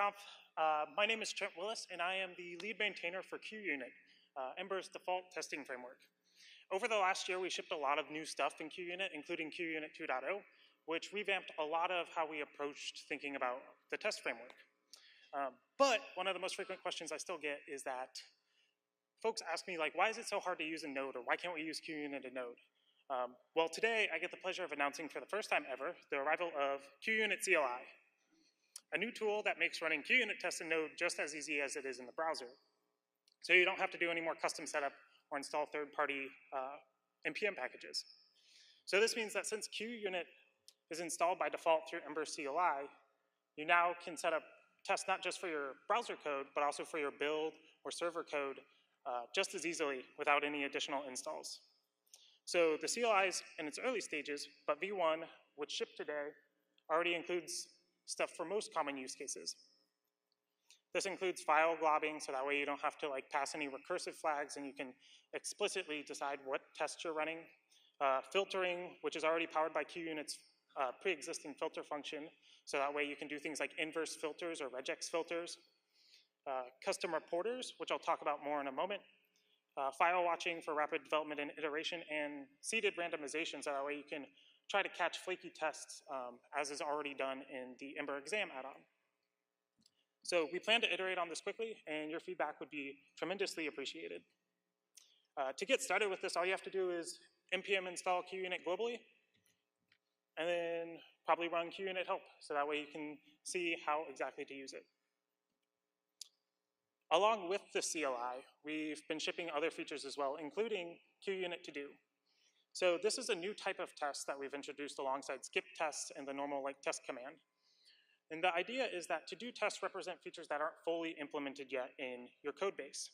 EmberConf. My name is Trent Willis, and I am the lead maintainer for QUnit, Ember's default testing framework. Over the last year, we shipped a lot of new stuff in QUnit, including QUnit toDo, which revamped a lot of how we approached thinking about the test framework. But one of the most frequent questions I still get is that folks ask me, like, why is it so hard to use in Node, or why can't we use QUnit in Node? Well, today I get the pleasure of announcing for the first time ever the arrival of QUnit CLI, a new tool that makes running QUnit tests in Node just as easy as it is in the browser. So you don't have to do any more custom setup or install third-party npm packages. So this means that since QUnit is installed by default through Ember CLI, you now can set up tests not just for your browser code, but also for your build or server code just as easily without any additional installs. So the CLI is in its early stages, but V1, which shipped today, already includes stuff for most common use cases. This includes file globbing, so that way you don't have to pass any recursive flags and you can explicitly decide what tests you're running. Filtering, which is already powered by QUnit's pre-existing filter function, so that way you can do things like inverse filters or regex filters. Custom reporters, which I'll talk about more in a moment. File watching for rapid development and iteration, and seeded randomization, so that way you can try to catch flaky tests as is already done in the Ember exam add-on. So we plan to iterate on this quickly, and your feedback would be tremendously appreciated. To get started with this, all you have to do is npm install QUnit globally, and then probably run QUnit help, so that way you can see how exactly to use it. Along with the CLI, we've been shipping other features as well, including QUnit toDo. So this is a new type of test that we've introduced alongside skip tests and the normal test command. And the idea is that toDo tests represent features that aren't fully implemented yet in your code base.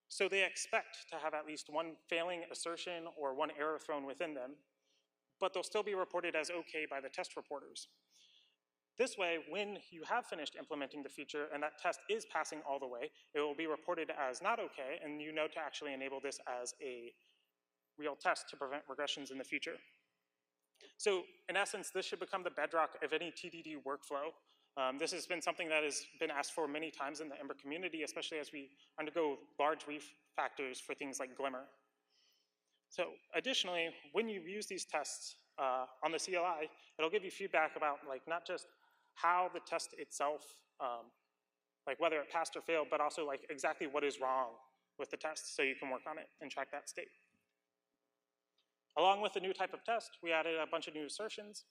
So they expect to have at least one failing assertion or one error thrown within them, but they'll still be reported as okay by the test reporters. This way, when you have finished implementing the feature and that test is passing all the way, it will be reported as not okay, and you know to actually enable this as a real test to prevent regressions in the future. So in essence, this should become the bedrock of any TDD workflow. This has been something that has been asked for many times in the Ember community, especially as we undergo large refactors for things like Glimmer. So additionally, when you use these tests on the CLI, it'll give you feedback about not just how the test itself, whether it passed or failed, but also exactly what is wrong with the test, so you can work on it and track that state. Along with the new type of test, we added a bunch of new assertions.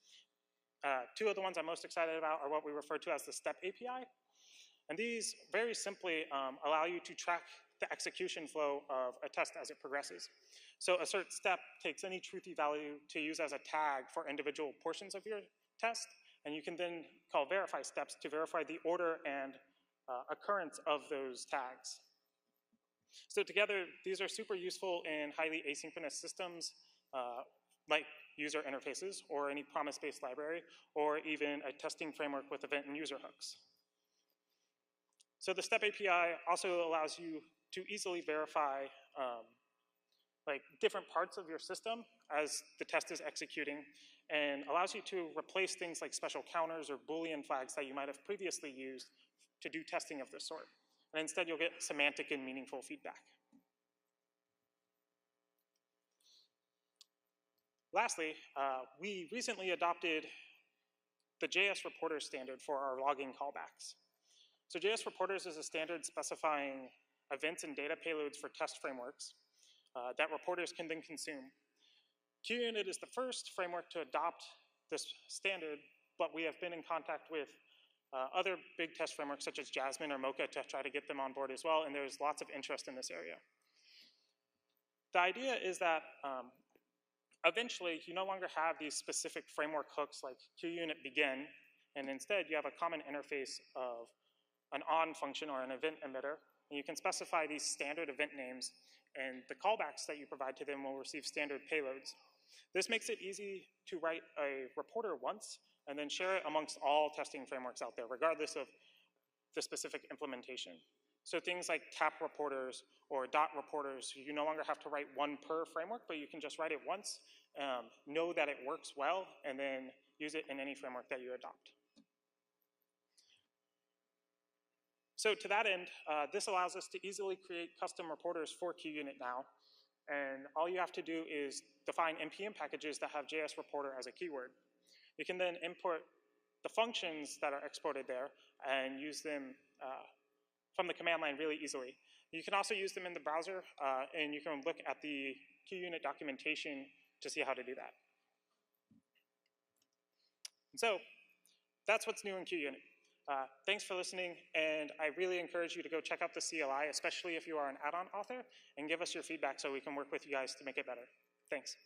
Two of the ones I'm most excited about are what we refer to as the step API. And these very simply allow you to track the execution flow of a test as it progresses. So assert step takes any truthy value to use as a tag for individual portions of your test, and you can then call verify steps to verify the order and occurrence of those tags. So together, these are super useful in highly asynchronous systems, like user interfaces or any promise-based library, or even a testing framework with event and user hooks. So the step API also allows you to easily verify different parts of your system as the test is executing, and allows you to replace things like special counters or Boolean flags that you might have previously used to do testing of this sort. And instead, you'll get semantic and meaningful feedback. Lastly, we recently adopted the Jas Reporter standard for our logging callbacks. So Jas Reporters is a standard specifying events and data payloads for test frameworks that reporters can then consume. QUnit is the first framework to adopt this standard, but we have been in contact with other big test frameworks such as Jasmine or Mocha to try to get them on board as well, and there's lots of interest in this area. The idea is that eventually you no longer have these specific framework hooks like QUnit begin, and instead you have a common interface of an on function or an event emitter, and you can specify these standard event names, and the callbacks that you provide to them will receive standard payloads. This makes it easy to write a reporter once and then share it amongst all testing frameworks out there, regardless of the specific implementation. So things like tap reporters or dot reporters, you no longer have to write one per framework, but you can just write it once, know that it works well, and then use it in any framework that you adopt. So to that end, this allows us to easily create custom reporters for QUnit now. And all you have to do is define npm packages that have Jas Reporter as a keyword. You can then import the functions that are exported there and use them from the command line really easily. You can also use them in the browser, and you can look at the QUnit documentation to see how to do that. And so that's what's new in QUnit. Thanks for listening, and I really encourage you to go check out the CLI, especially if you are an add-on author, and give us your feedback so we can work with you guys to make it better. Thanks.